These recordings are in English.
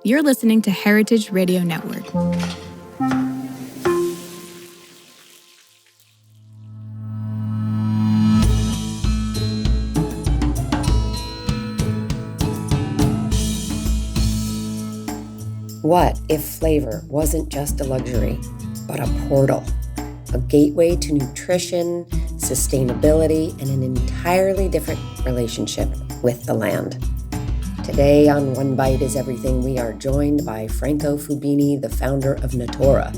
You're listening to Heritage Radio Network. What if flavor wasn't just a luxury, but a portal, a gateway to nutrition, sustainability, and an entirely different relationship with the land? Today on One Bite is Everything, we are joined by Franco Fubini, the founder of Natoora,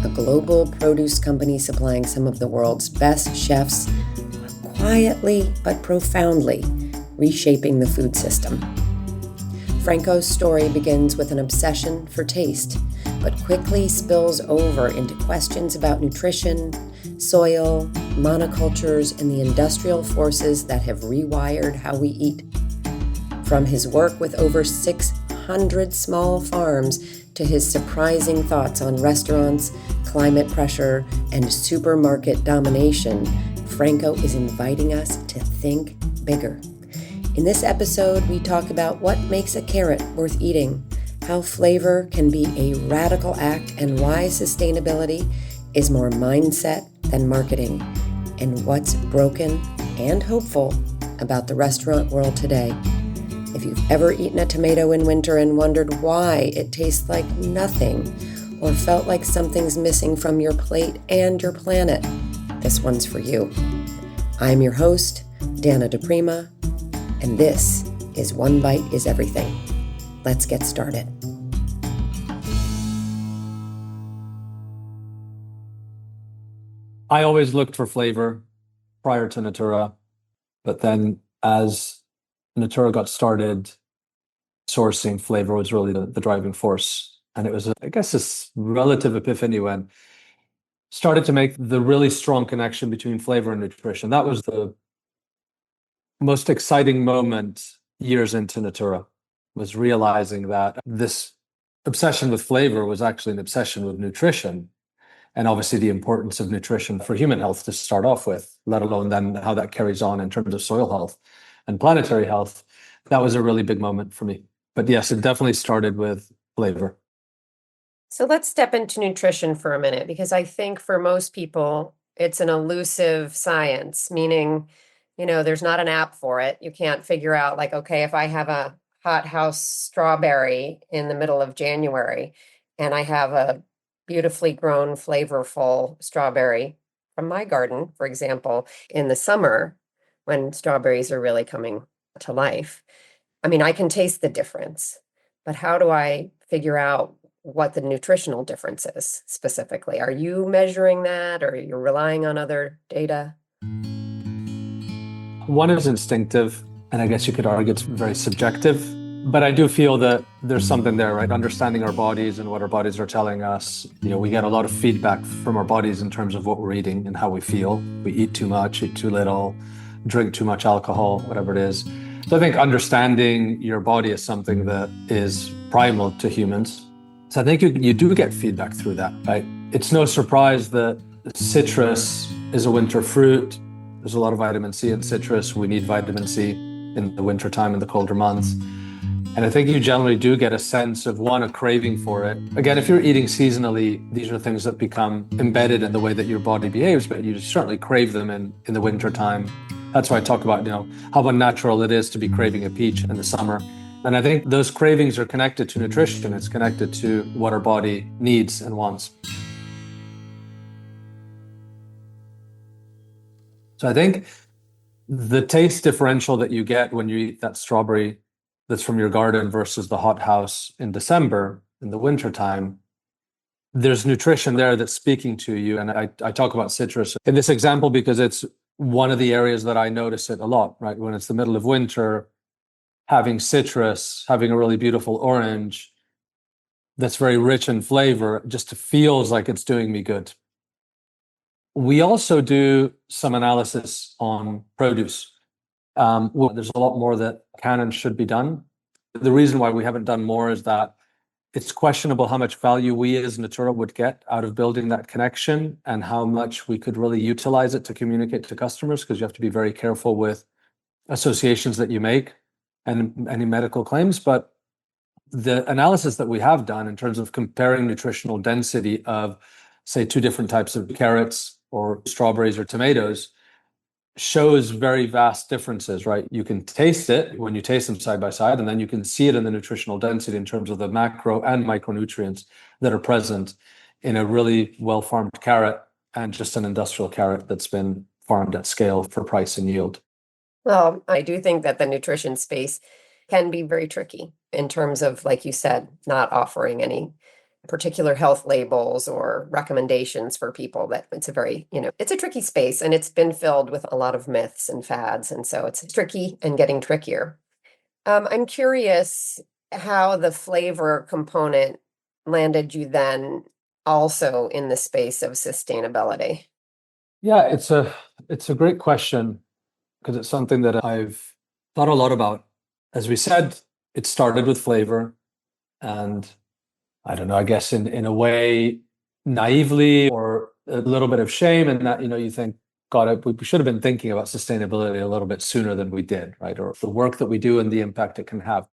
a global produce company supplying some of the world's best chefs, quietly but profoundly reshaping the food system. Franco's story begins with an obsession for taste, but quickly spills over into questions about nutrition, soil, monocultures, and the industrial forces that have rewired how we eat. From his work with over 600 small farms to his surprising thoughts on restaurants, climate pressure, and supermarket domination, Franco is inviting us to think bigger. In this episode, we talk about what makes a carrot worth eating, how flavor can be a radical act, and why sustainability is more mindset than marketing, and what's broken and hopeful about the restaurant world today. If you've ever eaten a tomato in winter and wondered why it tastes like nothing, or felt like something's missing from your plate and your planet, this one's for you. I'm your host, Dana DiPrima, and this is One Bite is Everything. Let's get started. I always looked for flavor prior to Natoora, but then as Natoora got started, sourcing flavor was really the driving force. And it was, this relative epiphany when started to make the really strong connection between flavor and nutrition. That was the most exciting moment years into Natoora, was realizing that this obsession with flavor was actually an obsession with nutrition, and obviously the importance of nutrition for human health to start off with, let alone then how that carries on in terms of soil health and planetary health. That was a really big moment for me. But yes, it definitely started with flavor. So let's step into nutrition for a minute, because I think for most people, it's an elusive science, meaning there's not an app for it. You can't figure out okay, if I have a hothouse strawberry in the middle of January and I have a beautifully grown, flavorful strawberry from my garden, for example, in the summer when strawberries are really coming to life. I mean, I can taste the difference, but how do I figure out what the nutritional difference is specifically? Are you measuring that, or you're relying on other data? One is instinctive, and I guess you could argue it's very subjective, but I do feel that there's something there, right? Understanding our bodies and what our bodies are telling us. We get a lot of feedback from our bodies in terms of what we're eating and how we feel. We eat too much, eat too little, drink too much alcohol, whatever it is. So I think understanding your body is something that is primal to humans. So I think you do get feedback through that, right? It's no surprise that citrus is a winter fruit. There's a lot of vitamin C in citrus. We need vitamin C in the wintertime, in the colder months. And I think you generally do get a sense of, one, a craving for it. Again, if you're eating seasonally, these are things that become embedded in the way that your body behaves, but you certainly crave them in the wintertime. That's why I talk about, how unnatural it is to be craving a peach in the summer. And I think those cravings are connected to nutrition. It's connected to what our body needs and wants. So I think the taste differential that you get when you eat that strawberry that's from your garden versus the hothouse in December, in the wintertime, there's nutrition there that's speaking to you. And I talk about citrus in this example because it's one of the areas that I notice it a lot, right? When it's the middle of winter, having citrus, having a really beautiful orange that's very rich in flavor, just feels like it's doing me good. We also do some analysis on produce. There's a lot more that can and should be done. The reason why we haven't done more is that it's questionable how much value we as Natoora would get out of building that connection and how much we could really utilize it to communicate to customers, because you have to be very careful with associations that you make and any medical claims. But The analysis that we have done in terms of comparing nutritional density of, say, two different types of carrots or strawberries or tomatoes shows very vast differences, right? You can taste it when you taste them side by side, and then you can see it in the nutritional density in terms of the macro and micronutrients that are present in a really well-farmed carrot and just an industrial carrot that's been farmed at scale for price and yield. Well, I do think that the nutrition space can be very tricky in terms of, like you said, not offering any particular health labels or recommendations for people. That it's a very, it's a tricky space, and it's been filled with a lot of myths and fads. And so it's tricky and getting trickier. I'm curious how the flavor component landed you then also in the space of sustainability. Yeah, it's a great question because it's something that I've thought a lot about. As we said, it started with flavor, and I don't know, I guess in a way, naively or a little bit of shame, and that, you think, God, we should have been thinking about sustainability a little bit sooner than we did, right? Or the work that we do and the impact it can have.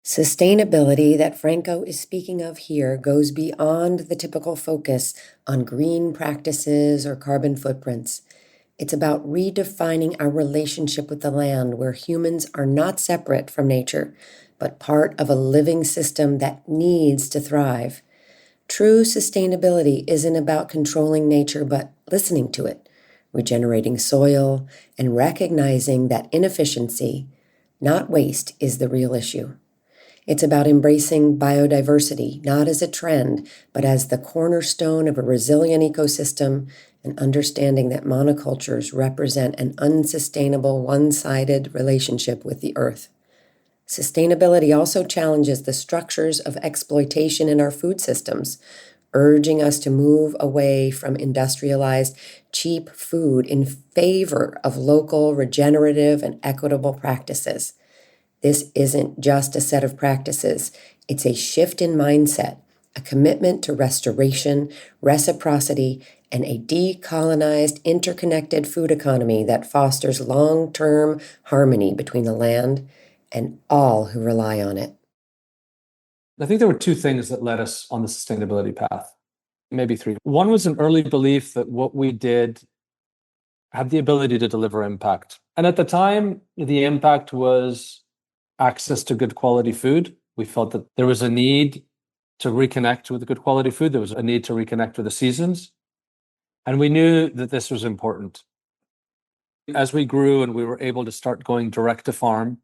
Sustainability that Franco is speaking of here goes beyond the typical focus on green practices or carbon footprints. It's about redefining our relationship with the land, where humans are not separate from nature, but part of a living system that needs to thrive. True sustainability isn't about controlling nature, but listening to it, regenerating soil, and recognizing that inefficiency, not waste, is the real issue. It's about embracing biodiversity, not as a trend, but as the cornerstone of a resilient ecosystem, and understanding that monocultures represent an unsustainable, one-sided relationship with the earth. Sustainability also challenges the structures of exploitation in our food systems, urging us to move away from industrialized, cheap food in favor of local, regenerative, and equitable practices. This isn't just a set of practices. It's a shift in mindset, a commitment to restoration, reciprocity, and a decolonized, interconnected food economy that fosters long-term harmony between the land and all who rely on it. I think there were two things that led us on the sustainability path, maybe three. One was an early belief that what we did had the ability to deliver impact. And at the time, the impact was access to good quality food. We felt that there was a need to reconnect with good quality food. There was a need to reconnect with the seasons. And we knew that this was important. As we grew and we were able to start going direct to farm,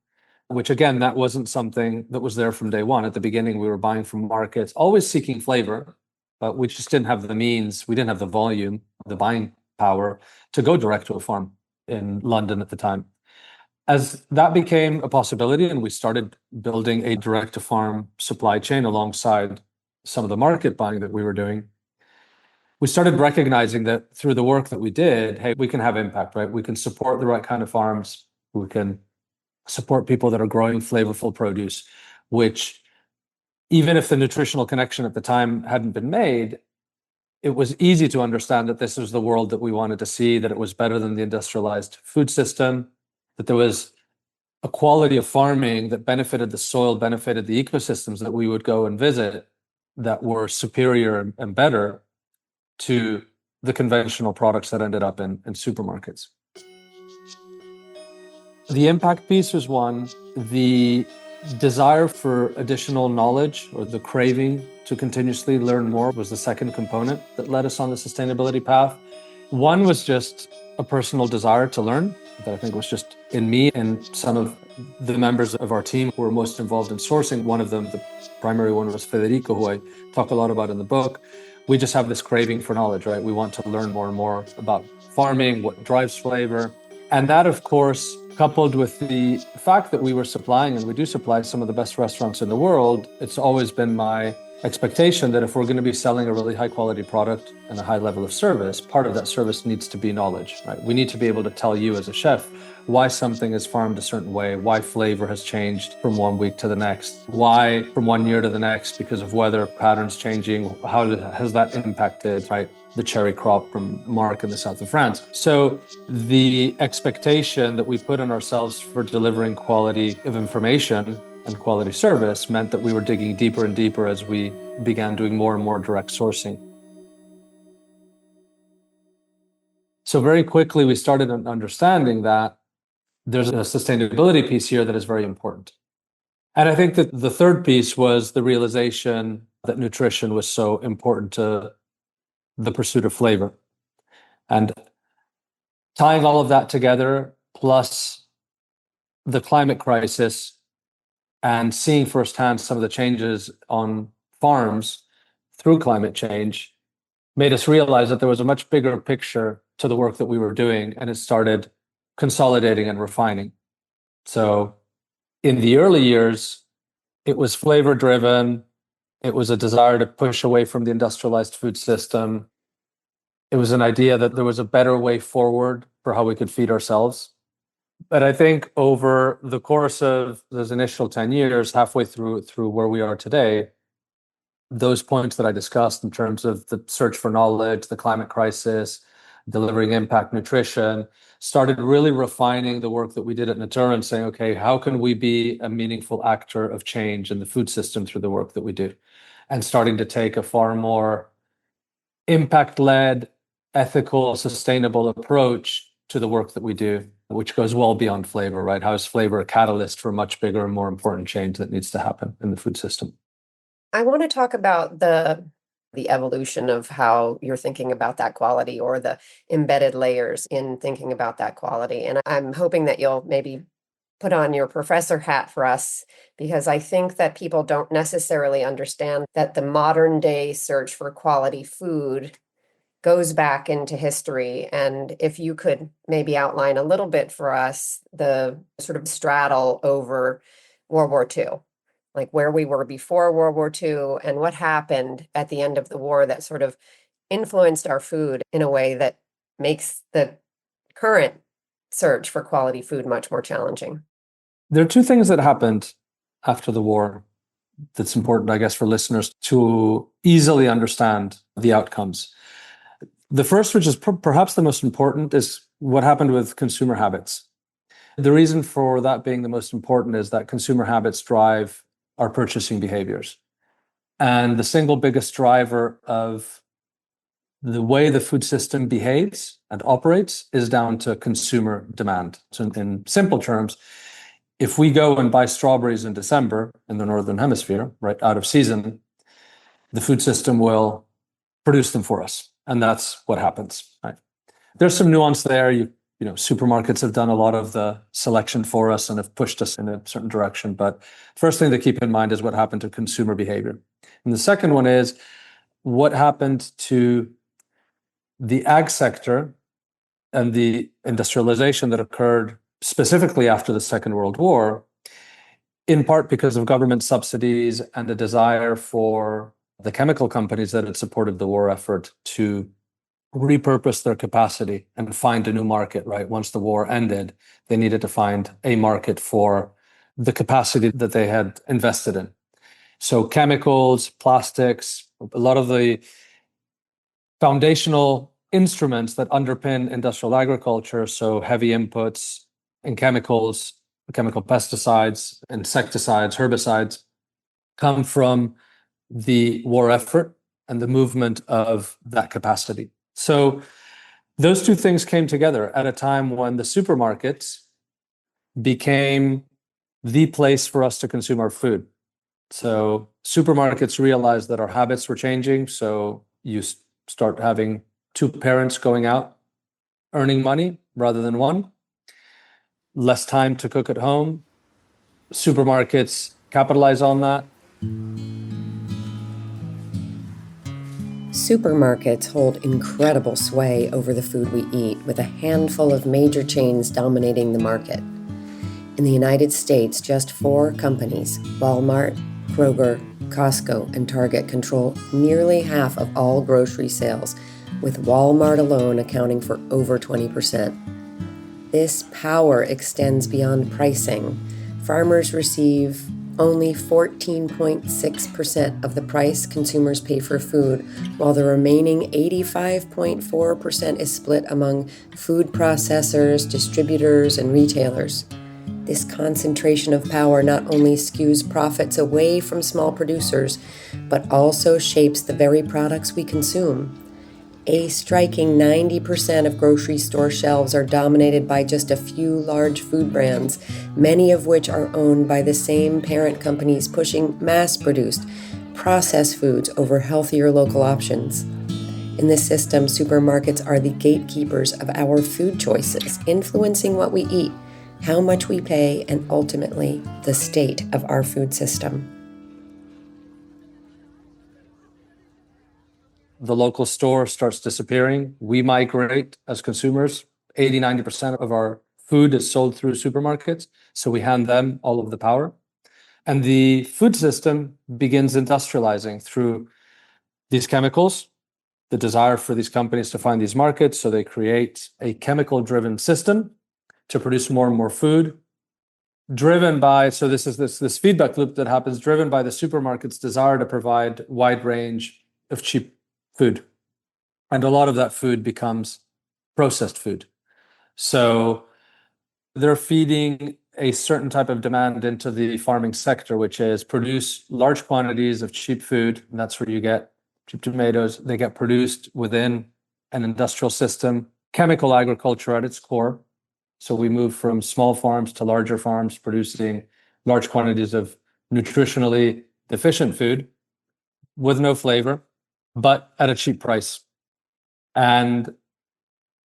which again, that wasn't something that was there from day one. At the beginning, we were buying from markets, always seeking flavor, but we just didn't have the means. We didn't have the volume, the buying power to go direct to a farm in London at the time. As that became a possibility and we started building a direct to farm supply chain alongside some of the market buying that we were doing, we started recognizing that through the work that we did, hey, we can have impact, right? We can support the right kind of farms. We can support people that are growing flavorful produce, which even if the nutritional connection at the time hadn't been made, it was easy to understand that this was the world that we wanted to see, that it was better than the industrialized food system, that there was a quality of farming that benefited the soil, benefited the ecosystems that we would go and visit that were superior and better to the conventional products that ended up in supermarkets. The impact piece was one. The desire for additional knowledge, or the craving to continuously learn more, was the second component that led us on the sustainability path. One was just a personal desire to learn that I think was just in me and some of the members of our team who were most involved in sourcing. One of them, the primary one, was Federico, who I talk a lot about in the book. We just have this craving for knowledge, right? We want to learn more and more about farming, what drives flavor. And that, of course, coupled with the fact that we were supplying, and we do supply, some of the best restaurants in the world, it's always been my expectation that if we're going to be selling a really high quality product and a high level of service, part of that service needs to be knowledge, right? We need to be able to tell you as a chef why something is farmed a certain way, why flavor has changed from one week to the next, why from one year to the next because of weather patterns changing, how has that impacted, right, the cherry crop from Marc in the south of France. So the expectation that we put on ourselves for delivering quality of information and quality service meant that we were digging deeper and deeper as we began doing more and more direct sourcing. So very quickly, we started understanding that there's a sustainability piece here that is very important. And I think that the third piece was the realization that nutrition was so important to the pursuit of flavor. And tying all of that together, plus the climate crisis and seeing firsthand some of the changes on farms through climate change, made us realize that there was a much bigger picture to the work that we were doing, and it started consolidating and refining. So in the early years, it was flavor driven. It was a desire to push away from the industrialized food system. It was an idea that there was a better way forward for how we could feed ourselves. But I think over the course of those initial 10 years, halfway through where we are today, those points that I discussed in terms of the search for knowledge, the climate crisis, delivering impact nutrition, started really refining the work that we did at Natoora and saying, okay, how can we be a meaningful actor of change in the food system through the work that we do? And starting to take a far more impact-led, ethical, sustainable approach to the work that we do, which goes well beyond flavor, right? How is flavor a catalyst for much bigger and more important change that needs to happen in the food system? I want to talk about the evolution of how you're thinking about that quality, or the embedded layers in thinking about that quality. And I'm hoping that you'll maybe put on your professor hat for us, because I think that people don't necessarily understand that the modern day search for quality food goes back into history. And if you could maybe outline a little bit for us the sort of straddle over World War II, like where we were before World War II and what happened at the end of the war that sort of influenced our food in a way that makes the current search for quality food much more challenging. There are two things that happened after the war that's important, I guess, for listeners to easily understand the outcomes. The first, which is perhaps the most important, is what happened with consumer habits. The reason for that being the most important is that consumer habits drive our purchasing behaviors. And the single biggest driver of the way the food system behaves and operates is down to consumer demand. So in simple terms, if we go and buy strawberries in December in the Northern Hemisphere, right out of season, the food system will produce them for us. And that's what happens, right? There's some nuance there. You know, supermarkets have done a lot of the selection for us and have pushed us in a certain direction. But first thing to keep in mind is what happened to consumer behavior. And the second one is what happened to the ag sector and the industrialization that occurred specifically after the Second World War, in part because of government subsidies and a desire for the chemical companies that had supported the war effort to repurpose their capacity and find a new market, right? Once the war ended, they needed to find a market for the capacity that they had invested in. So chemicals, plastics, a lot of the foundational instruments that underpin industrial agriculture, so heavy inputs and chemicals, chemical pesticides, insecticides, herbicides, come from the war effort and the movement of that capacity. So those two things came together at a time when the supermarkets became the place for us to consume our food. So supermarkets realized that our habits were changing. So you start having two parents going out, earning money rather than one, less time to cook at home. Supermarkets capitalize on that. Supermarkets hold incredible sway over the food we eat, with a handful of major chains dominating the market. In the United States, just 4 companies, Walmart, Kroger, Costco, and Target, control nearly half of all grocery sales, with Walmart alone accounting for over 20%. This power extends beyond pricing. Farmers receive only 14.6% of the price consumers pay for food, while the remaining 85.4% is split among food processors, distributors, and retailers. This concentration of power not only skews profits away from small producers, but also shapes the very products we consume. A striking 90% of grocery store shelves are dominated by just a few large food brands, many of which are owned by the same parent companies pushing mass-produced, processed foods over healthier local options. In this system, supermarkets are the gatekeepers of our food choices, influencing what we eat, how much we pay, and ultimately, the state of our food system. The local store starts disappearing. We migrate as consumers. 80-90% of our food is sold through supermarkets. So we hand them all of the power. And the food system begins industrializing through these chemicals, the desire for these companies to find these markets. So they create a chemical-driven system to produce more and more food, driven by, so this is this feedback loop that happens, driven by the supermarket's desire to provide wide range of cheap food. And a lot of that food becomes processed food. So they're feeding a certain type of demand into the farming sector, which is produce large quantities of cheap food. And that's where you get cheap tomatoes. They get produced within an industrial system, chemical agriculture at its core. So we move from small farms to larger farms, producing large quantities of nutritionally deficient food with no flavor, but at a cheap price. And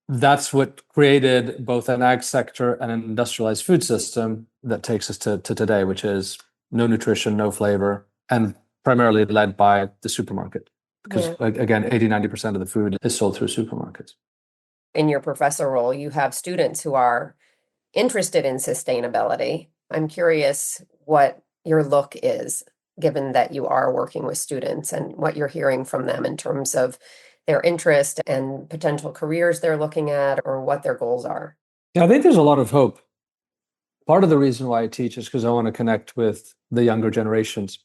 that's what created both an ag sector and an industrialized food system that takes us to today, which is no nutrition, no flavor, and primarily led by the supermarket. Because again, 80-90% of the food is sold through supermarkets. In your professor role, you have students who are interested in sustainability. I'm curious what your look is, given that you are working with students, and what you're hearing from them in terms of their interest and potential careers they're looking at, or what their goals are. Yeah, I think there's a lot of hope. Part of the reason why I teach is because I want to connect with the younger generations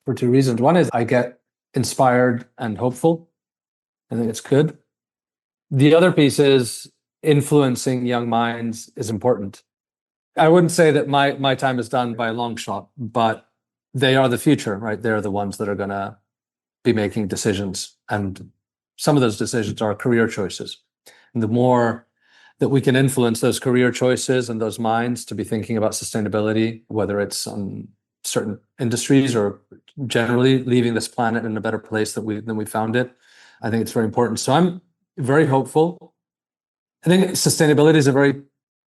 for two reasons. One is I get inspired and hopeful. I think it's good. The other piece is influencing young minds is important. I wouldn't say that my time is done by a long shot, but they are the future, right? They're the ones that are going to be making decisions. And some of those decisions are career choices. And the more that we can influence those career choices and those minds to be thinking about sustainability, whether it's on certain industries or generally leaving this planet in a better place than we found it, I think it's very important. So I'm very hopeful. I think sustainability is a very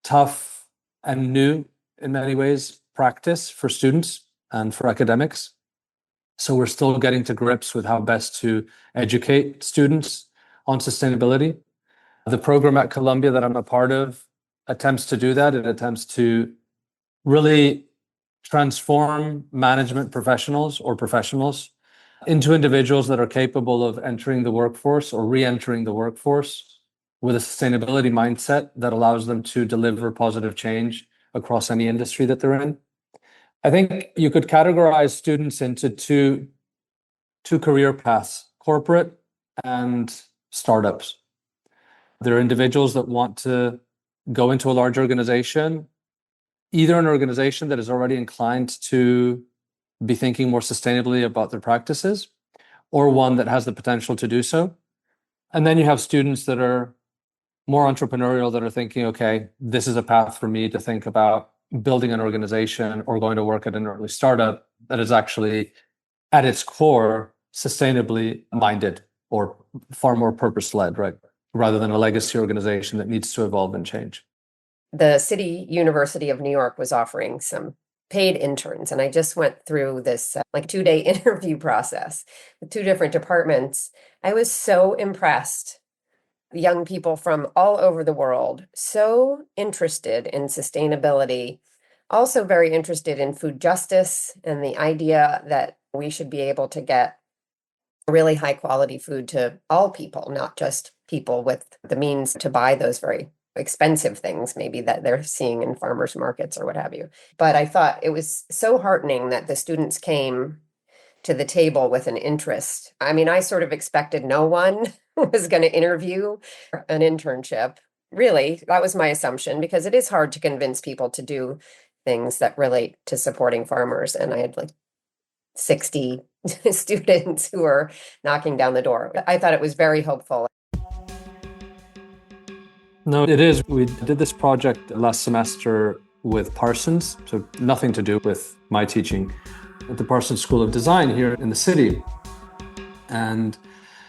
tough and new, in many ways, practice for students and for academics. So we're still getting to grips with how best to educate students on sustainability. The program at Columbia that I'm a part of attempts to do that. It attempts to really transform management professionals into individuals that are capable of entering the workforce or re-entering the workforce with a sustainability mindset that allows them to deliver positive change across any industry that they're in. I think you could categorize students into two career paths, corporate and startups. There are individuals that want to go into a large organization, either an organization that is already inclined to be thinking more sustainably about their practices, or one that has the potential to do so. And then you have students that are more entrepreneurial, that are thinking, okay, this is a path for me to think about building an organization or going to work at an early startup that is actually at its core sustainably minded or far more purpose-led, right? Rather than a legacy organization that needs to evolve and change. The City University of New York was offering some paid interns, and I just went through this 2-day interview process with 2 different departments. I was so impressed. Young people from all over the world, so interested in sustainability, also very interested in food justice and the idea that we should be able to get really high quality food to all people, not just people with the means to buy those very expensive things maybe that they're seeing in farmers markets or what have you. But I thought it was so heartening that the students came to the table with an interest. I mean, I sort of expected no one was going to interview an internship. really, that was my assumption, because it is hard to convince people to do things that relate to supporting farmers. And I had like 60 students who were knocking down the door. I thought it was very hopeful. No, it is. We did this project last semester with Parsons, so nothing to do with my teaching, at the Parsons School of Design here in the city. And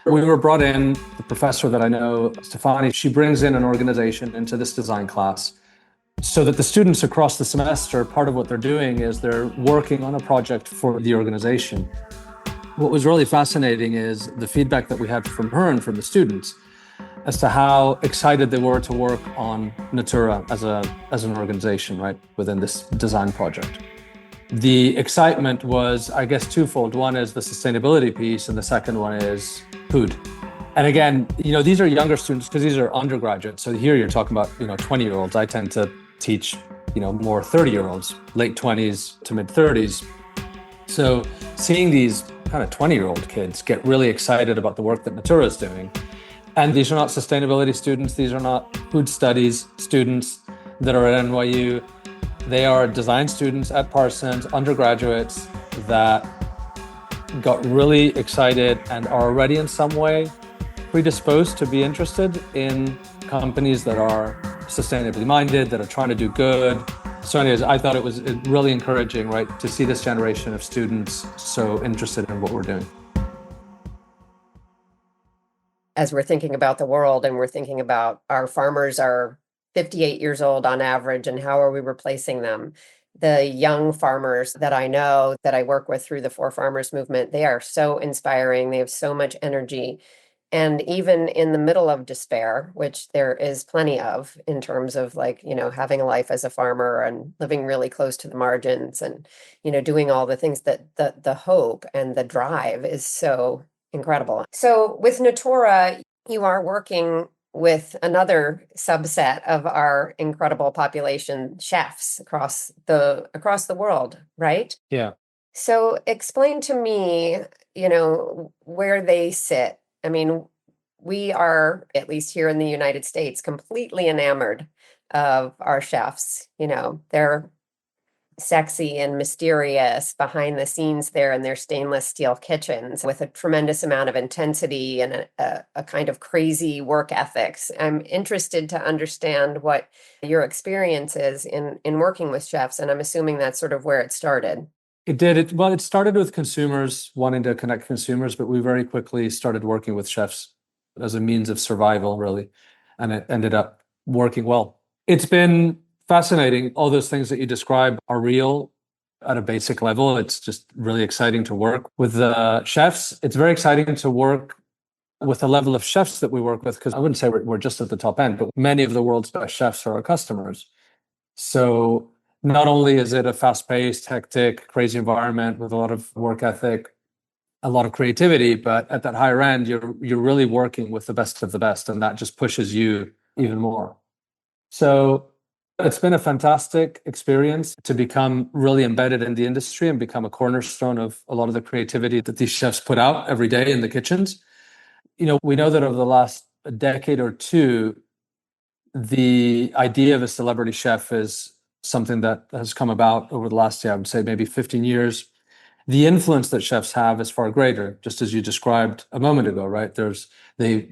we were brought in, the professor that I know, Stefani, she brings in an organization into this design class so that the students across the semester, part of what they're doing is they're working on a project for the organization. What was really fascinating is the feedback that we had from her and from the students as to how excited they were to work on Natoora as an organization, right, within this design project. The excitement was, I guess, twofold. One is the sustainability piece, and the second one is food. And again, these are younger students because these are undergraduates. So here you're talking about, 20-year-olds. I tend to teach, more 30-year-olds, late 20s to mid 30s. So seeing these kind of 20-year-old kids get really excited about the work that Natoora is doing. And these are not sustainability students. These are not food studies students that are at NYU. They are design students at Parsons, undergraduates that got really excited and are already in some way predisposed to be interested in companies that are sustainably minded, that are trying to do good. So anyways, I thought it was really encouraging, right, to see this generation of students so interested in what we're doing. As we're thinking about the world and we're thinking about our farmers are 58 years old on average, and how are we replacing them? The young farmers that I know, that I work with through the For Farmers movement, they are so inspiring. They have so much energy. And even in the middle of despair, which there is plenty of in terms of having a life as a farmer and living really close to the margins and, doing all the things, that the hope and the drive is so incredible. So with Natoora, you are working with another subset of our incredible population, chefs across the world, right? Yeah. So explain to me, where they sit. I mean, we are, at least here in the United States, completely enamored of our chefs. They're sexy and mysterious behind the scenes there in their stainless steel kitchens with a tremendous amount of intensity and a kind of crazy work ethics. I'm interested to understand what your experience is in working with chefs, and I'm assuming that's sort of where it started. It did. It started with consumers wanting to connect consumers, but we very quickly started working with chefs as a means of survival, really, and it ended up working well. It's been fascinating. All those things that you describe are real at a basic level. It's just really exciting to work with the chefs. It's very exciting to work with the level of chefs that we work with, because I wouldn't say we're just at the top end, but many of the world's best chefs are our customers. So not only is it a fast-paced, hectic, crazy environment with a lot of work ethic, a lot of creativity, but at that higher end, you're really working with the best of the best, and that just pushes you even more. So it's been a fantastic experience to become really embedded in the industry and become a cornerstone of a lot of the creativity that these chefs put out every day in the kitchens. We know that over the last decade or two, the idea of a celebrity chef is something that has come about over the last, I would say, maybe 15 years. The influence that chefs have is far greater, just as you described a moment ago, right?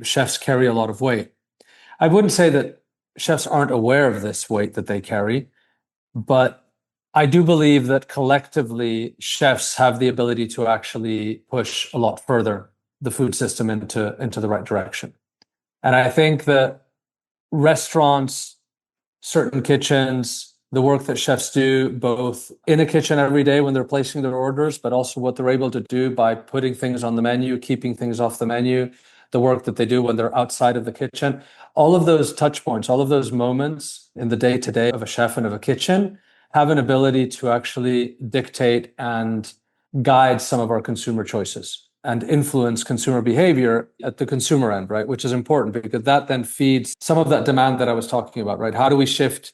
Chefs carry a lot of weight. I wouldn't say that chefs aren't aware of this weight that they carry, but I do believe that collectively chefs have the ability to actually push a lot further the food system into the right direction. And I think that restaurants, certain kitchens, the work that chefs do both in a kitchen every day when they're placing their orders, but also what they're able to do by putting things on the menu, keeping things off the menu, the work that they do when they're outside of the kitchen, all of those touch points, all of those moments in the day-to-day of a chef and of a kitchen have an ability to actually dictate and guide some of our consumer choices and influence consumer behavior at the consumer end, right? Which is important because that then feeds some of that demand that I was talking about, right? How do we shift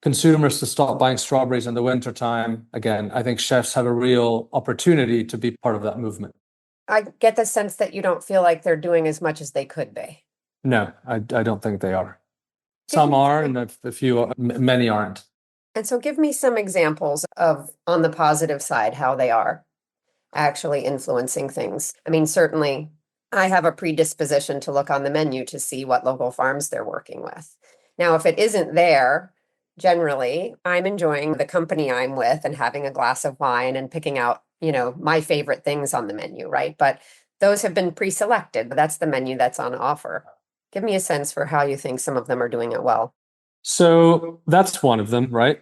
consumers to stop buying strawberries in the wintertime? Again, I think chefs have a real opportunity to be part of that movement. I get the sense that you don't feel like they're doing as much as they could be. No, I don't think they are. Some are, and a few, many aren't. And so give me some examples of, on the positive side, how they are actually influencing things. I mean, certainly I have a predisposition to look on the menu to see what local farms they're working with. Now, if it isn't there, generally, I'm enjoying the company I'm with and having a glass of wine and picking out, my favorite things on the menu, right? But those have been pre-selected. That's the menu that's on offer. Give me a sense for how you think some of them are doing it well. So that's one of them, right?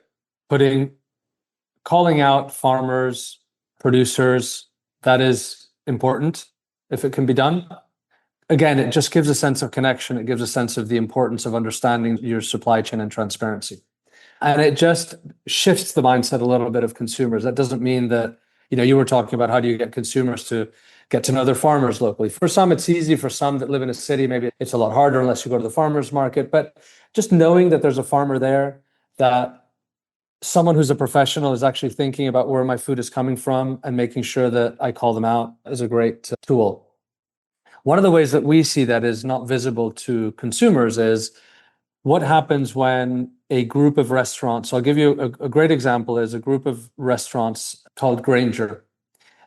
Calling out farmers, producers, that is important if it can be done. Again, it just gives a sense of connection. It gives a sense of the importance of understanding your supply chain and transparency. And it just shifts the mindset a little bit of consumers. That doesn't mean that, you were talking about how do you get consumers to get to know their farmers locally. For some, it's easy. For some that live in a city, maybe it's a lot harder unless you go to the farmer's market. But just knowing that there's a farmer there, that someone who's a professional is actually thinking about where my food is coming from and making sure that I call them out is a great tool. One of the ways that we see that is not visible to consumers is what happens when a group of restaurants, so I'll give you a great example, is a group of restaurants called Granger.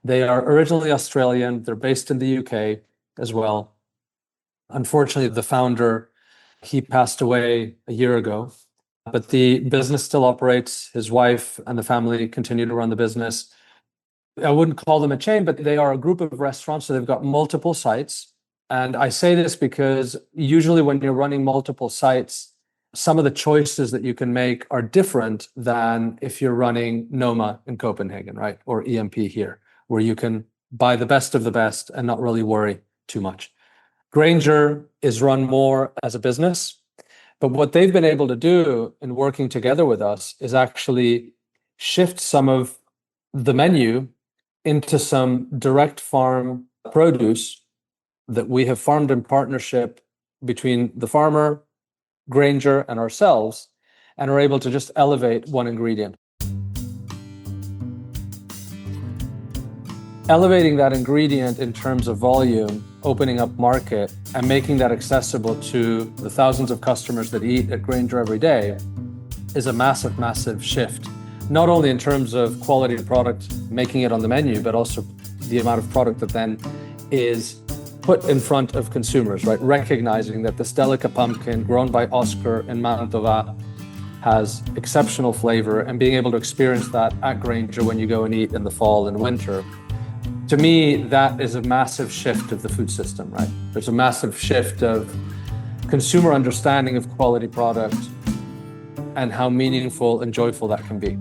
They are originally Australian. They're based in the UK as well. Unfortunately, the founder, he passed away a year ago, but the business still operates. His wife and the family continue to run the business. I wouldn't call them a chain, but they are a group of restaurants. So they've got multiple sites. And I say this because usually when you're running multiple sites, some of the choices that you can make are different than if you're running Noma in Copenhagen, right? Or EMP here, where you can buy the best of the best and not really worry too much. Granger is run more as a business, but what they've been able to do in working together with us is actually shift some of the menu into some direct farm produce that we have farmed in partnership between the farmer, Granger, and ourselves, and are able to just elevate one ingredient. Elevating that ingredient in terms of volume, opening up market, and making that accessible to the thousands of customers that eat at Granger every day is a massive, massive shift. Not only in terms of quality of product, making it on the menu, but also the amount of product that then is put in front of consumers, right? Recognizing that this delicate pumpkin grown by Oscar in Natoora has exceptional flavor, and being able to experience that at Granger when you go and eat in the fall and winter. To me, that is a massive shift of the food system, right? There's a massive shift of consumer understanding of quality product and how meaningful and joyful that can be.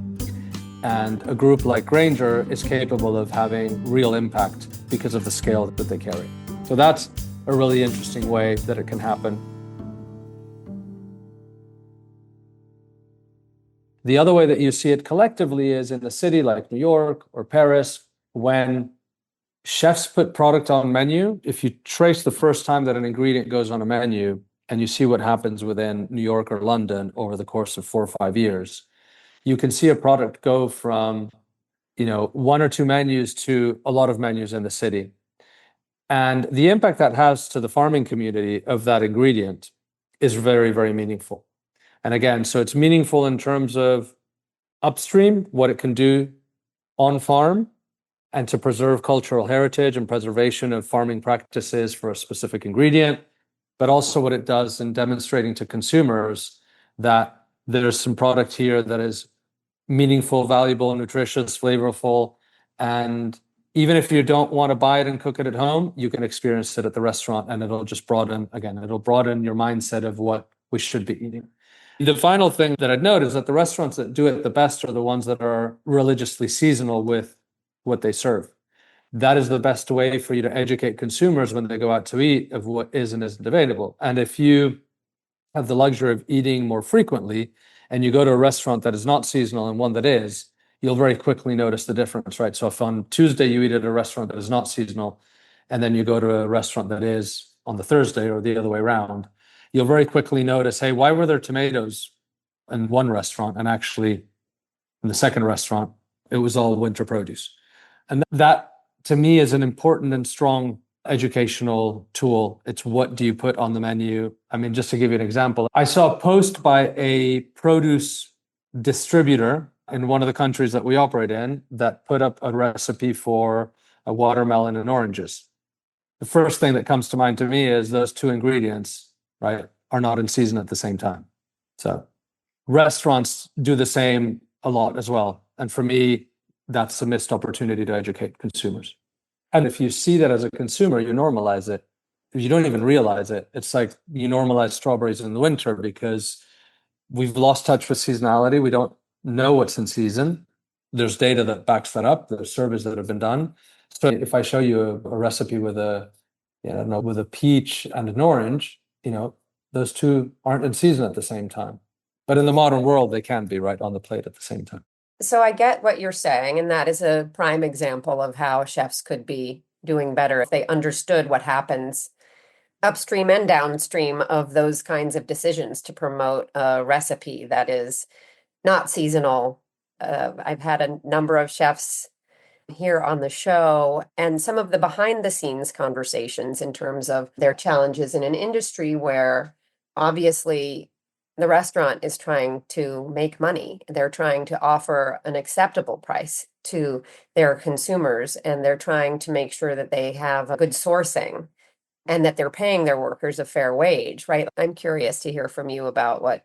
And a group like Granger is capable of having real impact because of the scale that they carry. So that's a really interesting way that it can happen. The other way that you see it collectively is in a city like New York or Paris, when chefs put product on menu. If you trace the first time that an ingredient goes on a menu and you see what happens within New York or London over the course of 4 or 5 years, you can see a product go from, 1 or 2 menus to a lot of menus in the city. And the impact that has to the farming community of that ingredient is very, very meaningful. And again, so it's meaningful in terms of upstream, what it can do on farm, and to preserve cultural heritage and preservation of farming practices for a specific ingredient, but also what it does in demonstrating to consumers that there's some product here that is meaningful, valuable, nutritious, flavorful, and even if you don't want to buy it and cook it at home, you can experience it at the restaurant, and it'll just broaden your mindset of what we should be eating. The final thing that I'd note is that the restaurants that do it the best are the ones that are religiously seasonal with what they serve. That is the best way for you to educate consumers when they go out to eat of what is and isn't available. And if you have the luxury of eating more frequently and you go to a restaurant that is not seasonal and one that is, you'll very quickly notice the difference, right? So if on Tuesday you eat at a restaurant that is not seasonal, and then you go to a restaurant that is on the Thursday or the other way around, you'll very quickly notice, hey, why were there tomatoes in one restaurant and actually in the second restaurant, it was all winter produce? And that to me is an important and strong educational tool. It's what do you put on the menu? I mean, just to give you an example, I saw a post by a produce distributor in one of the countries that we operate in that put up a recipe for a watermelon and oranges. The first thing that comes to mind to me is those two ingredients, right, are not in season at the same time. So restaurants do the same a lot as well. And for me, that's a missed opportunity to educate consumers. And if you see that as a consumer, you normalize it. If you don't even realize it, it's like you normalize strawberries in the winter because we've lost touch with seasonality. We don't know what's in season. There's data that backs that up. There's surveys that have been done. So if I show you a recipe with with a peach and an orange, those two aren't in season at the same time. But in the modern world, they can be right on the plate at the same time. So I get what you're saying, and that is a prime example of how chefs could be doing better if they understood what happens upstream and downstream of those kinds of decisions to promote a recipe that is not seasonal. I've had a number of chefs here on the show, and some of the behind the scenes conversations in terms of their challenges in an industry where obviously the restaurant is trying to make money. They're trying to offer an acceptable price to their consumers, and they're trying to make sure that they have a good sourcing and that they're paying their workers a fair wage, right? I'm curious to hear from you about what,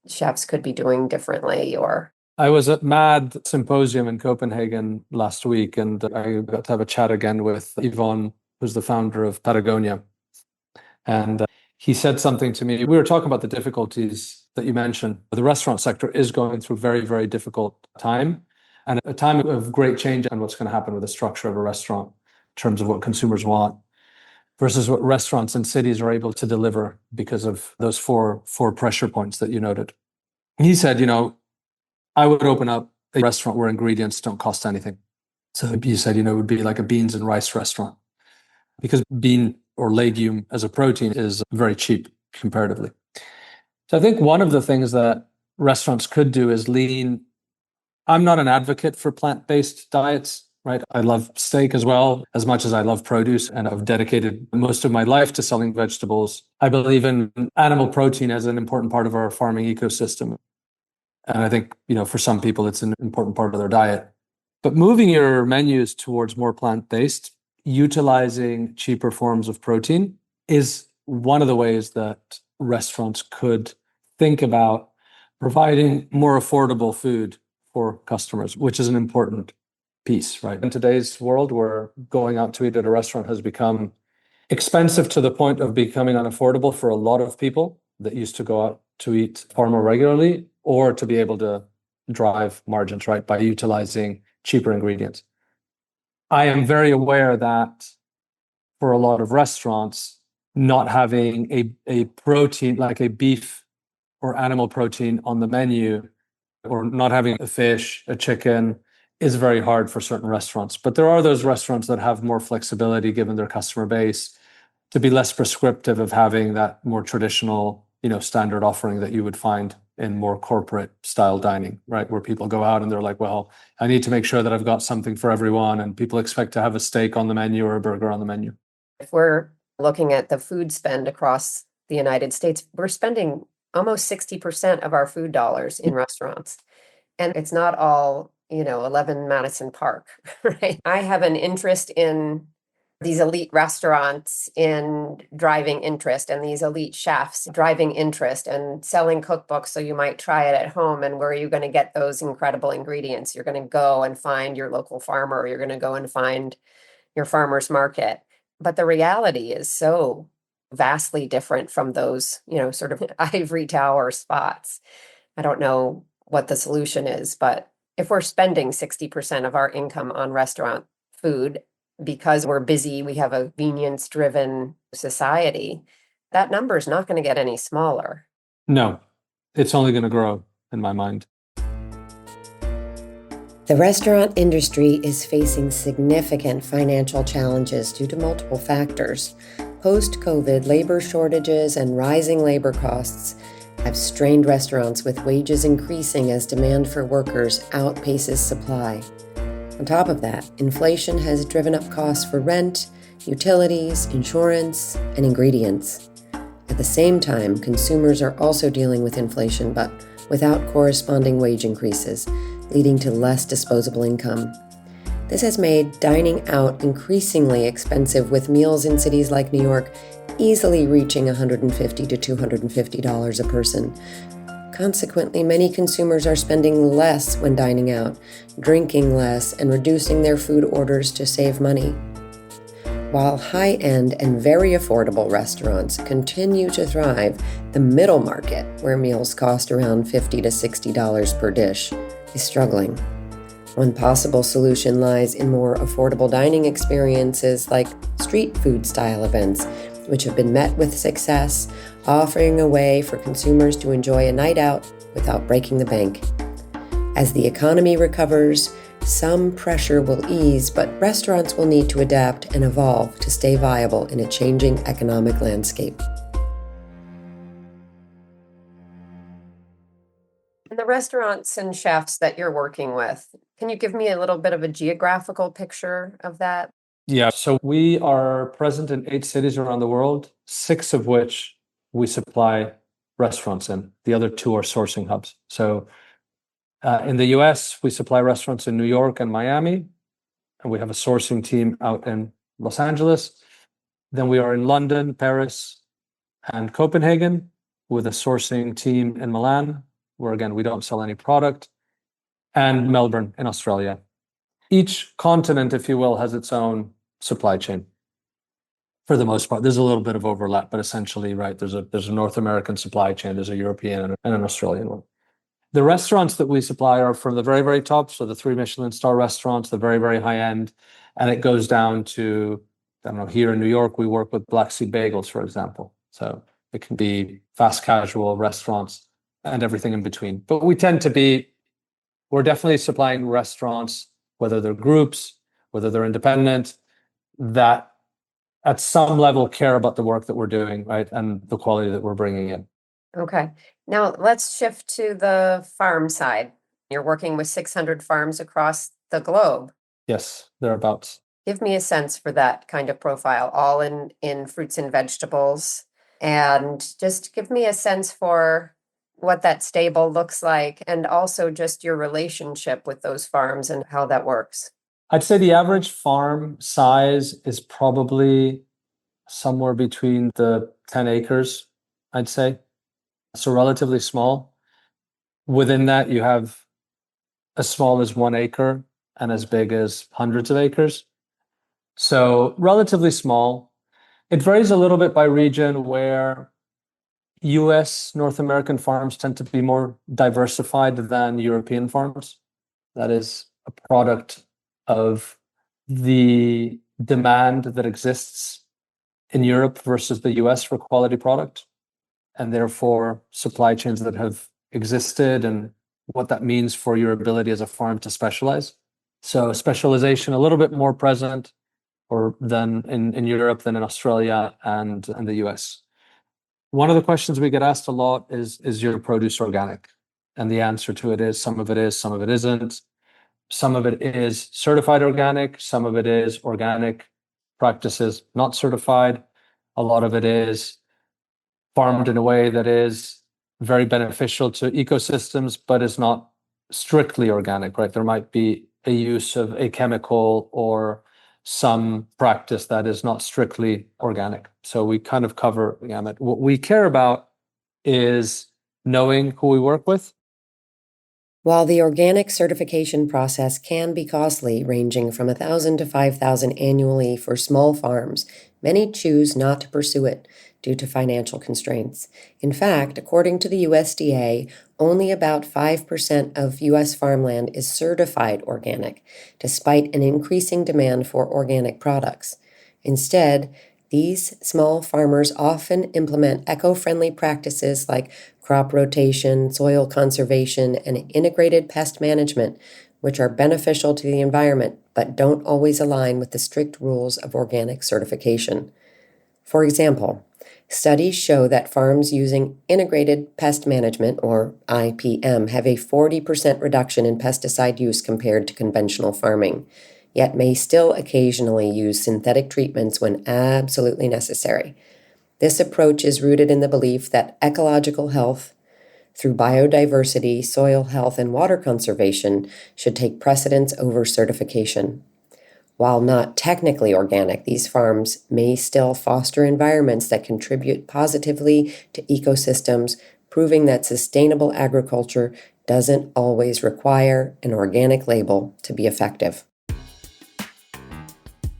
chefs could be doing differently. Or I was at MAD Symposium in Copenhagen last week, and I got to have a chat again with Yvonne, who's the founder of Patagonia. And he said something to me. We were talking about the difficulties that you mentioned. The restaurant sector is going through a very, very difficult time, and a time of great change and what's going to happen with the structure of a restaurant in terms of what consumers want versus what restaurants in cities are able to deliver because of those four pressure points that you noted. He said, I would open up a restaurant where ingredients don't cost anything. So you said, it would be like a beans and rice restaurant because bean or legume as a protein is very cheap comparatively. So I think one of the things that restaurants could do is lean. I'm not an advocate for plant-based diets, right? I love steak as well, as much as I love produce, and I've dedicated most of my life to selling vegetables. I believe in animal protein as an important part of our farming ecosystem. And I think, for some people, it's an important part of their diet. But moving your menus towards more plant-based, utilizing cheaper forms of protein is one of the ways that restaurants could think about providing more affordable food for customers, which is an important piece, right? In today's world, where going out to eat at a restaurant has become expensive to the point of becoming unaffordable for a lot of people that used to go out to eat far more regularly, or to be able to drive margins, right, by utilizing cheaper ingredients. I am very aware that for a lot of restaurants, not having a protein like a beef or animal protein on the menu, or not having a fish, a chicken, is very hard for certain restaurants. But there are those restaurants that have more flexibility given their customer base to be less prescriptive of having that more traditional, standard offering that you would find in more corporate style dining, right? Where people go out and they're like, well, I need to make sure that I've got something for everyone. And people expect to have a steak on the menu or a burger on the menu. if we're looking at the food spend across the United States, we're spending almost 60% of our food dollars in restaurants. And it's not all, 11 Madison Park, right? I have an interest in these elite restaurants in driving interest, and these elite chefs driving interest and selling cookbooks. So you might try it at home. And where are you going to get those incredible ingredients? You're going to go and find your local farmer, or you're going to go and find your farmer's market. But the reality is so vastly different from those, sort of ivory tower spots. I don't know what the solution is, but if we're spending 60% of our income on restaurant food because we're busy, we have a convenience-driven society, that number is not going to get any smaller. No, it's only going to grow in my mind. The restaurant industry is facing significant financial challenges due to multiple factors. Post-COVID, labor shortages and rising labor costs have strained restaurants, with wages increasing as demand for workers outpaces supply. On top of that, inflation has driven up costs for rent, utilities, insurance, and ingredients. At the same time, consumers are also dealing with inflation, but without corresponding wage increases, leading to less disposable income. This has made dining out increasingly expensive, with meals in cities like New York easily reaching $150 to $250 a person. Consequently, many consumers are spending less when dining out, drinking less, and reducing their food orders to save money. While high-end and very affordable restaurants continue to thrive, the middle market, where meals cost around $50 to $60 per dish, is struggling. One possible solution lies in more affordable dining experiences like street food style events, which have been met with success, offering a way for consumers to enjoy a night out without breaking the bank. As the economy recovers, some pressure will ease, but restaurants will need to adapt and evolve to stay viable in a changing economic landscape. In the restaurants and chefs that you're working with, can you give me a little bit of a geographical picture of that? Yeah, so we are present in 8 cities around the world, 6 of which we supply restaurants in. The other 2 are sourcing hubs. So in the US, we supply restaurants in New York and Miami, and we have a sourcing team out in Los Angeles. Then we are in London, Paris, and Copenhagen with a sourcing team in Milan, where again, we don't sell any product, and Melbourne in Australia. Each continent, if you will, has its own supply chain. For the most part, there's a little bit of overlap, but essentially, right, there's a North American supply chain, there's a European and an Australian one. The restaurants that we supply are from the very, very top, so the 3 Michelin star restaurants, the very, very high end, and it goes down to, I don't know, here in New York, we work with Black Sea Bagels, for example. So it can be fast casual restaurants and everything in between. But we're definitely supplying restaurants, whether they're groups, whether they're independent, that at some level care about the work that we're doing, right, and the quality that we're bringing in. Okay. Now let's shift to the farm side. You're working with 600 farms across the globe. Yes, thereabouts. Give me a sense for that kind of profile, all in fruits and vegetables. And just give me a sense for what that stable looks like, and also just your relationship with those farms and how that works. I'd say the average farm size is probably somewhere between the 10 acres, I'd say. So relatively small. Within that, you have as small as 1 acre and as big as hundreds of acres. So relatively small. It varies a little bit by region, where US, North American farms tend to be more diversified than European farms. That is a product of the demand that exists in Europe versus the US for quality product, and therefore supply chains that have existed and what that means for your ability as a farm to specialize. So specialization a little bit more present than in Europe than in Australia and the US. One of the questions we get asked a lot is your produce organic? And the answer to it is some of it is, some of it isn't. Some of it is certified organic, some of it is organic practices not certified. A lot of it is farmed in a way that is very beneficial to ecosystems, but is not strictly organic, right? There might be a use of a chemical or some practice that is not strictly organic. So we kind of cover the gamut. What we care about is knowing who we work with. While the organic certification process can be costly, ranging from $1,000 to $5,000 annually for small farms, many choose not to pursue it due to financial constraints. In fact, according to the USDA, only about 5% of U.S. farmland is certified organic, despite an increasing demand for organic products. Instead, these small farmers often implement eco-friendly practices like crop rotation, soil conservation, and integrated pest management, which are beneficial to the environment but don't always align with the strict rules of organic certification. For example, studies show that farms using integrated pest management, or IPM, have a 40% reduction in pesticide use compared to conventional farming. yet may still occasionally use synthetic treatments when absolutely necessary. This approach is rooted in the belief that ecological health, through biodiversity, soil health, and water conservation, should take precedence over certification. While not technically organic, these farms may still foster environments that contribute positively to ecosystems, proving that sustainable agriculture doesn't always require an organic label to be effective.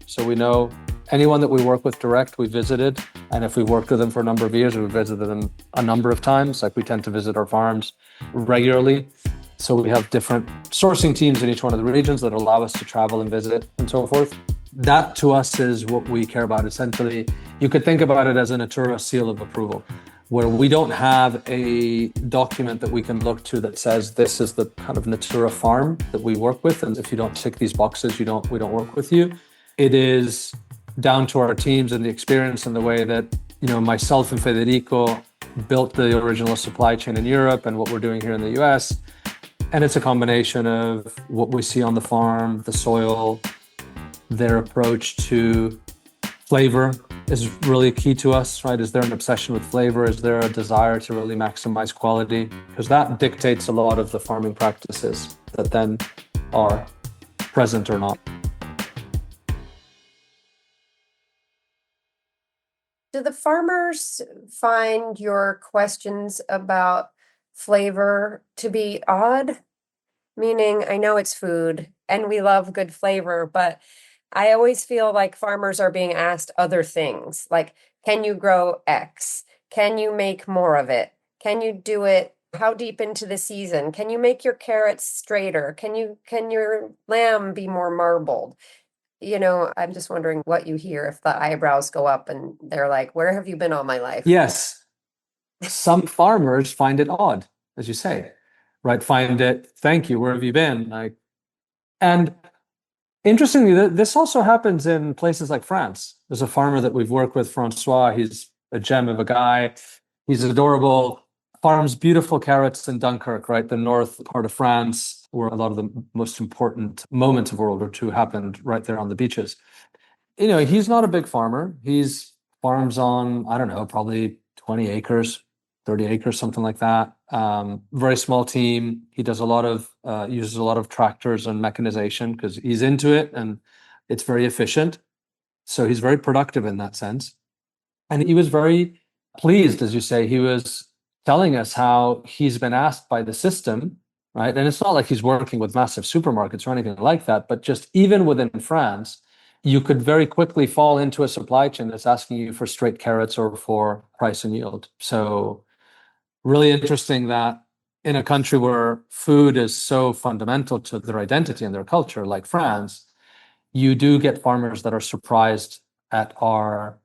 So we know anyone that we work with direct, we visited. And if we've worked with them for a number of years, we've visited them a number of times. Like we tend to visit our farms regularly. So we have different sourcing teams in each one of the regions that allow us to travel and visit and so forth. That to us is what we care about. Essentially, you could think about it as a Natoora seal of approval, where we don't have a document that we can look to that says this is the kind of Natoora farm that we work with. And if you don't tick these boxes, we don't work with you. It is down to our teams and the experience and the way that, myself and Federico built the original supply chain in Europe and what we're doing here in the US. And it's a combination of what we see on the farm, the soil, their approach to flavor is really key to us, right? Is there an obsession with flavor? Is there a desire to really maximize quality? Because that dictates a lot of the farming practices that then are present or not. Do the farmers find your questions about flavor to be odd? Meaning, I know it's food and we love good flavor, but I always feel like farmers are being asked other things, like, can you grow X? Can you make more of it? Can you do it? How deep into the season? Can you make your carrots straighter? Can your lamb be more marbled? I'm just wondering what you hear if the eyebrows go up and they're like, where have you been all my life? Yes. Some farmers find it odd, as you say, right? Find it, thank you, where have you been? And interestingly, this also happens in places like France. There's a farmer that we've worked with, Francois. He's a gem of a guy. He's adorable. Farms beautiful carrots in Dunkirk, right? The north part of France, where a lot of the most important moments of World War II happened right there on the beaches. He's not a big farmer. He's farms on, I don't know, probably 20 acres, 30 acres, something like that. Very small team. He does uses a lot of tractors and mechanization because he's into it and it's very efficient. So he's very productive in that sense. And he was very pleased, as you say. He was telling us how he's been asked by the system, right? And it's not like he's working with massive supermarkets or anything like that, but just even within France, you could very quickly fall into a supply chain that's asking you for straight carrots or for price and yield. So really interesting that in a country where food is so fundamental to their identity and their culture, like France, you do get farmers that are surprised at our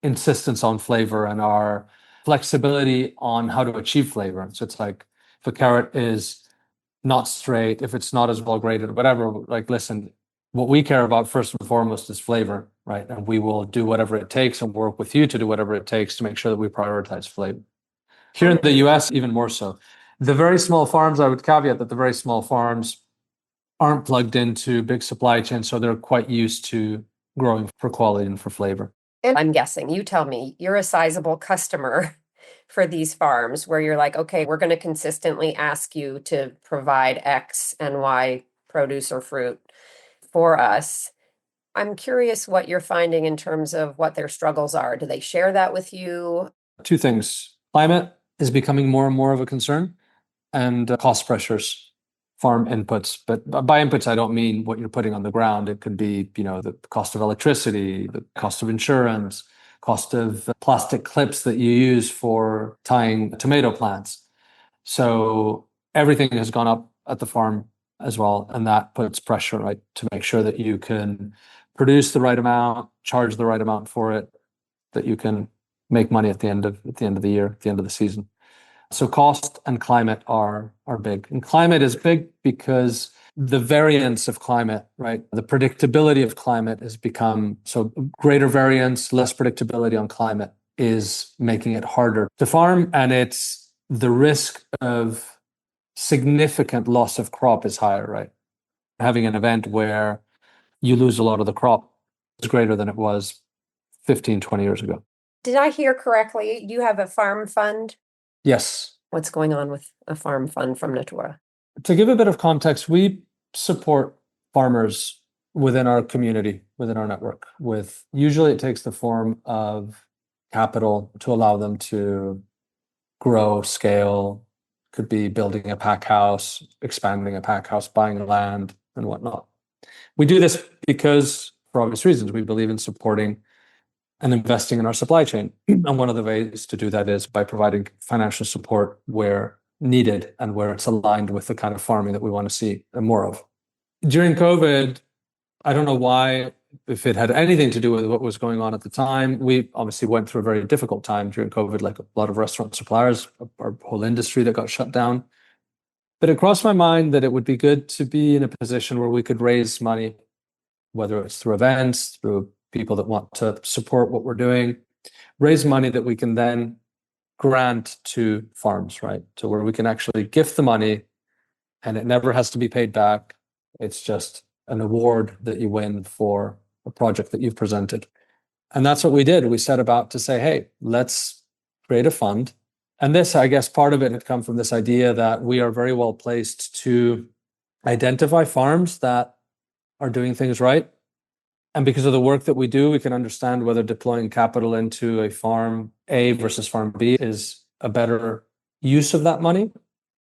insistence on flavor and our flexibility on how to achieve flavor. So it's like, if a carrot is not straight, if it's not as well graded, whatever, like, listen, what we care about first and foremost is flavor, right? And we will do whatever it takes and work with you to do whatever it takes to make sure that we prioritize flavor. Here in the US, even more so. The very small farms, I would caveat that the very small farms aren't plugged into big supply chains, so they're quite used to growing for quality and for flavor. And I'm guessing, you tell me, you're a sizable customer for these farms where you're like, okay, we're going to consistently ask you to provide X and Y produce or fruit for us. I'm curious what you're finding in terms of what their struggles are. Do they share that with you? Two things. Climate is becoming more and more of a concern, and cost pressures, farm inputs. But by inputs, I don't mean what you're putting on the ground. It could be, the cost of electricity, the cost of insurance, cost of plastic clips that you use for tying tomato plants. So everything has gone up at the farm as well. And that puts pressure, right, to make sure that you can produce the right amount, charge the right amount for it, that you can make money at the end of the year, at the end of the season. So cost and climate are big. And climate is big because the variance of climate, right? The predictability of climate has become so greater variance, less predictability on climate is making it harder to farm. And it's the risk of significant loss of crop is higher, right? Having an event where you lose a lot of the crop. It's greater than it was 15, 20 years ago. Did I hear correctly? You have a farm fund? Yes. What's going on with a farm fund from Natoora? To give a bit of context, we support farmers within our community, within our network, with usually it takes the form of capital to allow them to grow, scale, could be building a pack house, expanding a pack house, buying land and whatnot. We do this because, for obvious reasons, we believe in supporting and investing in our supply chain. And one of the ways to do that is by providing financial support where needed and where it's aligned with the kind of farming that we want to see more of. During COVID, I don't know why, if it had anything to do with what was going on at the time. We obviously went through a very difficult time during COVID, like a lot of restaurant suppliers, our whole industry that got shut down. But it crossed my mind that it would be good to be in a position where we could raise money, whether it's through events, through people that want to support what we're doing, raise money that we can then grant to farms, right? So where we can actually gift the money and it never has to be paid back. It's just an award that you win for a project that you've presented. And that's what we did. We set about to say, hey, let's create a fund. And this, I guess, part of it had come from this idea that we are very well placed to identify farms that are doing things right. And because of the work that we do, we can understand whether deploying capital into a farm A versus farm B is a better use of that money.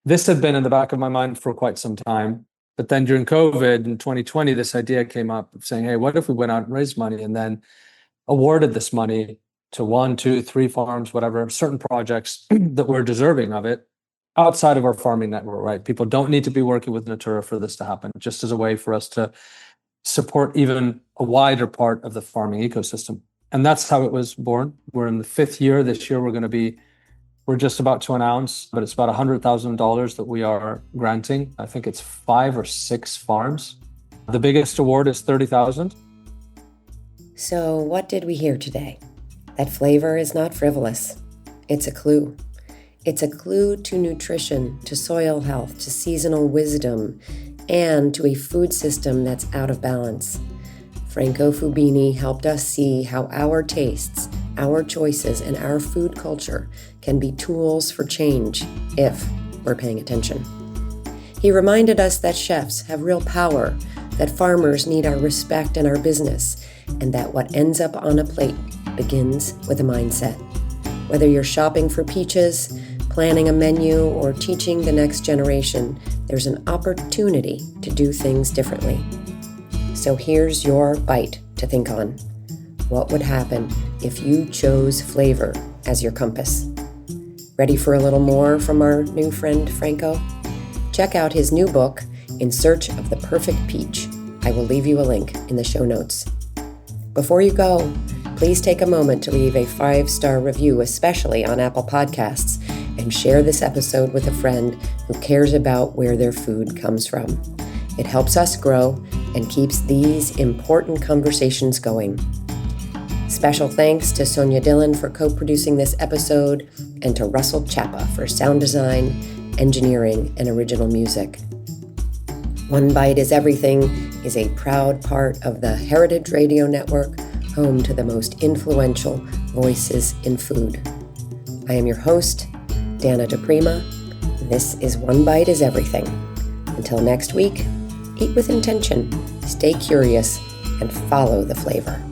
This had been in the back of my mind for quite some time. But then during COVID in 2020, this idea came up of saying, hey, what if we went out and raised money and then awarded this money to 1, 2, 3 farms, whatever, certain projects that were deserving of it outside of our farming network, right? People don't need to be working with Natoora for this to happen, just as a way for us to support even a wider part of the farming ecosystem. And that's how it was born. We're in the 5th year. This year, we're just about to announce, but it's about $100,000 that we are granting. I think it's 5 or 6 farms. The biggest award is $30,000. So what did we hear today? That flavor is not frivolous. It's a clue. It's a clue to nutrition, to soil health, to seasonal wisdom, and to a food system that's out of balance. Franco Fubini helped us see how our tastes, our choices, and our food culture can be tools for change if we're paying attention. He reminded us that chefs have real power, that farmers need our respect and our business, and that what ends up on a plate begins with a mindset. Whether you're shopping for peaches, planning a menu, or teaching the next generation, there's an opportunity to do things differently. So here's your bite to think on. What would happen if you chose flavor as your compass? Ready for a little more from our new friend Franco? Check out his new book, In Search of the Perfect Peach. I will leave you a link in the show notes. Before you go, please take a moment to leave a 5-star review, especially on Apple Podcasts, and share this episode with a friend who cares about where their food comes from. It helps us grow and keeps these important conversations going. Special thanks to Sonia Dillon for co-producing this episode and to Russell Chapa for sound design, engineering, and original music. One Bite is Everything is a proud part of the Heritage Radio Network, home to the most influential voices in food. I am your host, Dana DiPrima. This is One Bite is Everything. Until next week, eat with intention, stay curious, and follow the flavor.